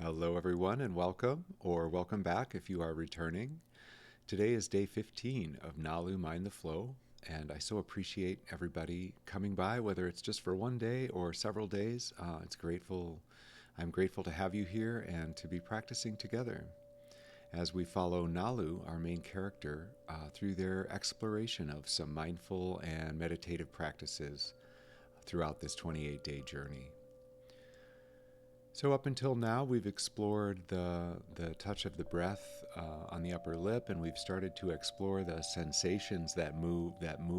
Hello, everyone, and welcome, or welcome back if you are returning. Today is day 15 of Nalu Mind the Flow, and I so appreciate everybody coming by, whether it's just for one day or several days. I'm grateful to have you here and to be practicing together as we follow Nalu, our main character, through their exploration of some mindful and meditative practices throughout this 28-day journey. So up until now, we've explored the touch of the breath on the upper lip, and we've started to explore the sensations that move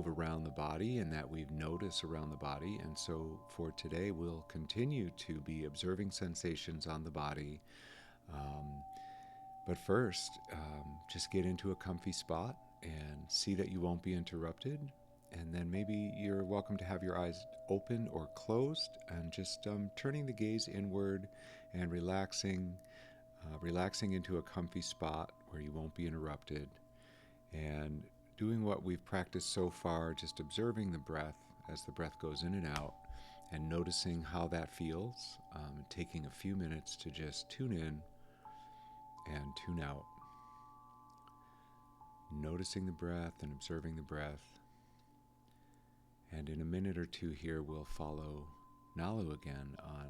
around the body and that we've noticed around the body. And so for today, we'll continue to be observing sensations on the body. But first, just get into a comfy spot and see that you won't be interrupted. And then maybe you're welcome to have your eyes open or closed and just turning the gaze inward and relaxing into a comfy spot where you won't be interrupted. And doing what we've practiced so far, just observing the breath as the breath goes in and out and noticing how that feels, taking a few minutes to just tune in and tune out. Noticing the breath and observing the breath. And in a minute or two here, we'll follow Nalu again on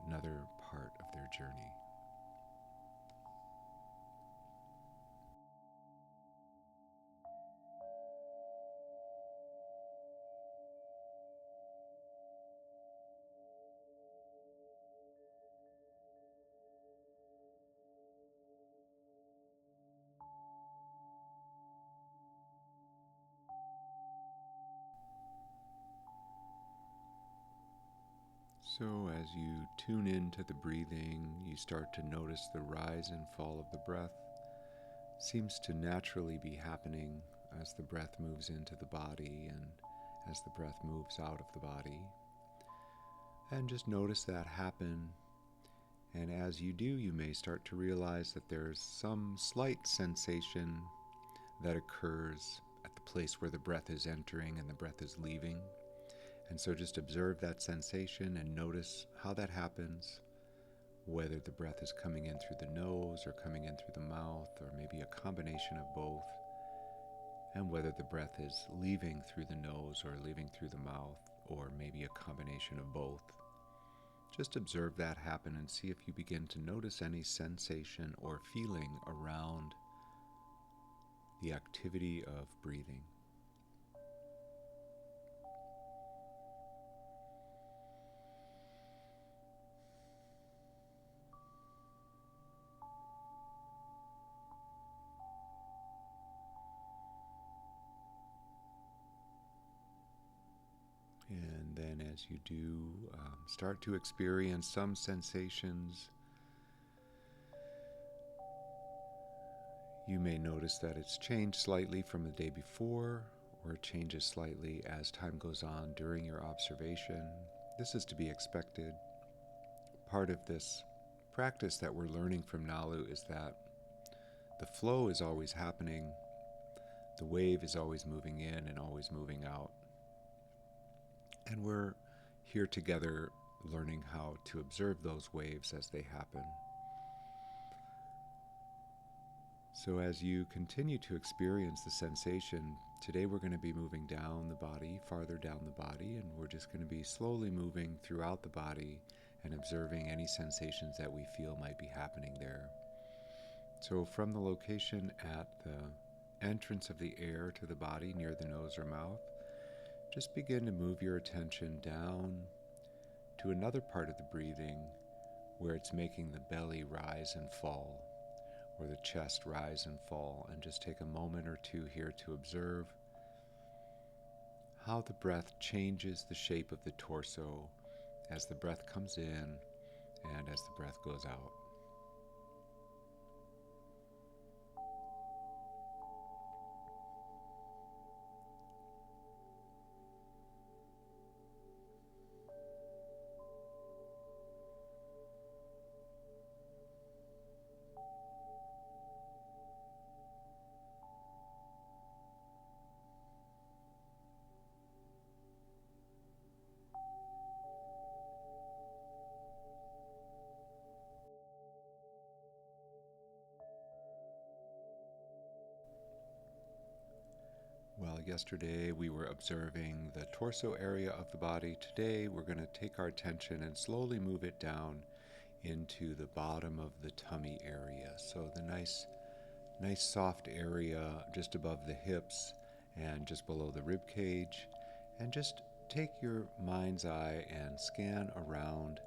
another part of their journey. So as you tune into the breathing, you start to notice the rise and fall of the breath. Seems to naturally be happening as the breath moves into the body and as the breath moves out of the body. And just notice that happen. And as you do, you may start to realize that there's some slight sensation that occurs at the place where the breath is entering and the breath is leaving. And so just observe that sensation and notice how that happens, whether the breath is coming in through the nose or coming in through the mouth, or maybe a combination of both, and whether the breath is leaving through the nose or leaving through the mouth, or maybe a combination of both. Just observe that happen and see if you begin to notice any sensation or feeling around the activity of breathing. And then as you do, start to experience some sensations. You may notice that it's changed slightly from the day before, or it changes slightly as time goes on during your observation. This is to be expected. Part of this practice that we're learning from Nalu is that the flow is always happening. The wave is always moving in and always moving out. And we're here together learning how to observe those waves as they happen. So as you continue to experience the sensation, today we're going to be moving down the body, farther down the body, and we're just going to be slowly moving throughout the body and observing any sensations that we feel might be happening there. So from the location at the entrance of the air to the body near the nose or mouth, just begin to move your attention down to another part of the breathing where it's making the belly rise and fall, or the chest rise and fall, and just take a moment or two here to observe how the breath changes the shape of the torso as the breath comes in and as the breath goes out. Yesterday we were observing the torso area of the body. Today we're going to take our attention and slowly move it down into the bottom of the tummy area. So the nice soft area just above the hips and just below the rib cage. And just take your mind's eye and scan around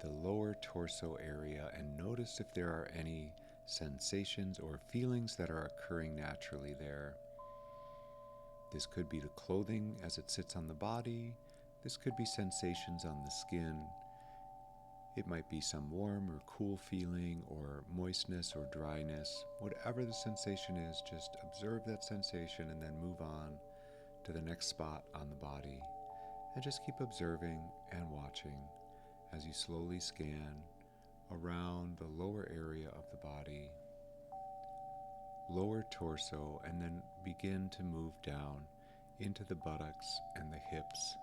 the lower torso area and notice if there are any sensations or feelings that are occurring naturally there. This could be the clothing as it sits on the body. This could be sensations on the skin. It might be some warm or cool feeling or moistness or dryness. Whatever the sensation is, just observe that sensation and then move on to the next spot on the body. And just keep observing and watching as you slowly scan around the lower area of the body, lower torso, and then begin to move down into the buttocks and the hips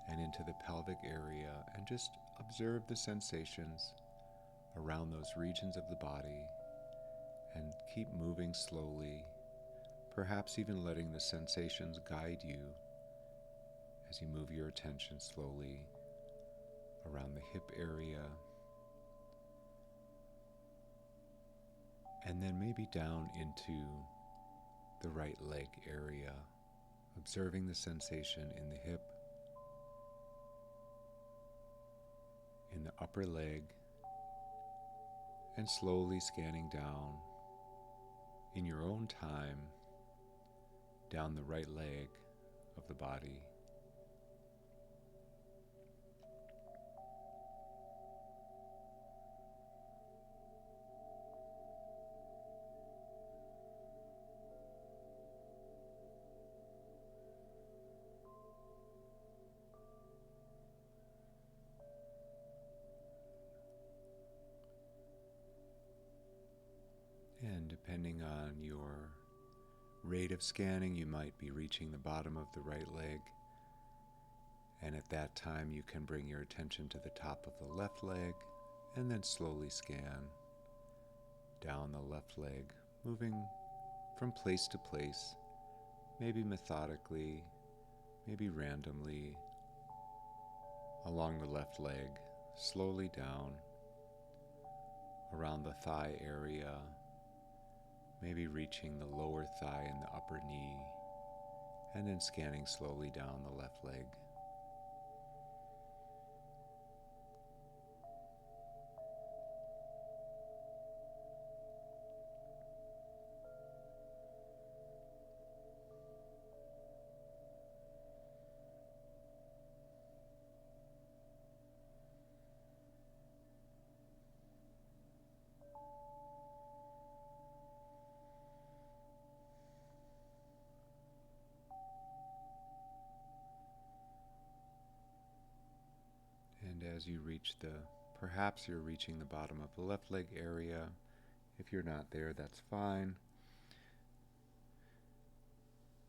and into the pelvic area, and just observe the sensations around those regions of the body and keep moving slowly, perhaps even letting the sensations guide you as you move your attention slowly around the hip area, and then maybe down into the right leg area, observing the sensation in the hip, in the upper leg, and slowly scanning down in your own time down the right leg of the body. And depending on your rate of scanning, you might be reaching the bottom of the right leg. And at that time, you can bring your attention to the top of the left leg and then slowly scan down the left leg, moving from place to place, maybe methodically, maybe randomly, along the left leg, slowly down around the thigh area, maybe reaching the lower thigh and the upper knee, and then scanning slowly down the left leg. And as you reach perhaps you're reaching the bottom of the left leg area. If you're not there, that's fine.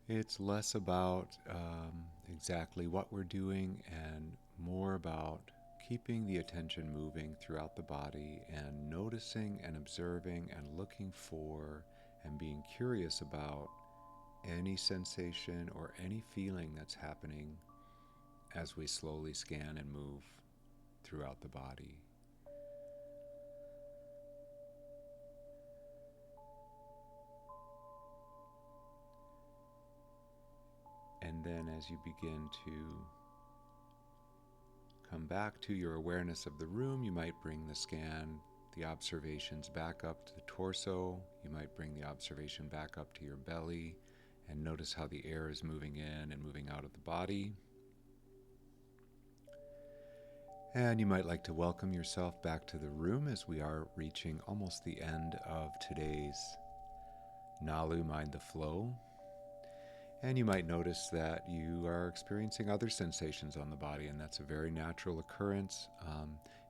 It's less about exactly what we're doing and more about keeping the attention moving throughout the body and noticing and observing and looking for and being curious about any sensation or any feeling that's happening as we slowly scan and move throughout the body. And then as you begin to come back to your awareness of the room, you might bring the observations back up to the torso. You might bring the observation back up to your belly and notice how the air is moving in and moving out of the body. And you might like to welcome yourself back to the room as we are reaching almost the end of today's Nalu Mind the Flow. And you might notice that you are experiencing other sensations on the body, and that's a very natural occurrence.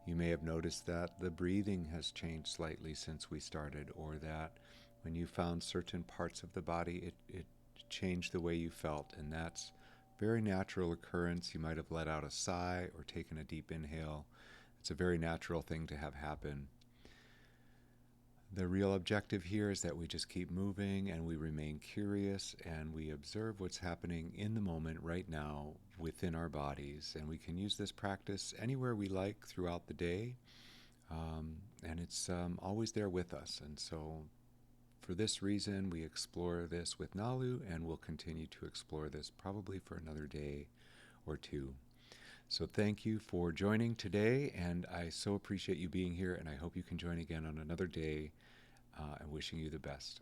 You may have noticed that the breathing has changed slightly since we started, or that when you found certain parts of the body, it changed the way you felt, and that's very natural occurrence. You might have let out a sigh or taken a deep inhale. It's a very natural thing to have happen. The real objective here is that we just keep moving and we remain curious and we observe what's happening in the moment right now within our bodies. And we can use this practice anywhere we like throughout the day. And it's always there with us. And so for this reason, we explore this with Nalu, and we'll continue to explore this probably for another day or two. So thank you for joining today, and I so appreciate you being here, and I hope you can join again on another day, and wishing you the best.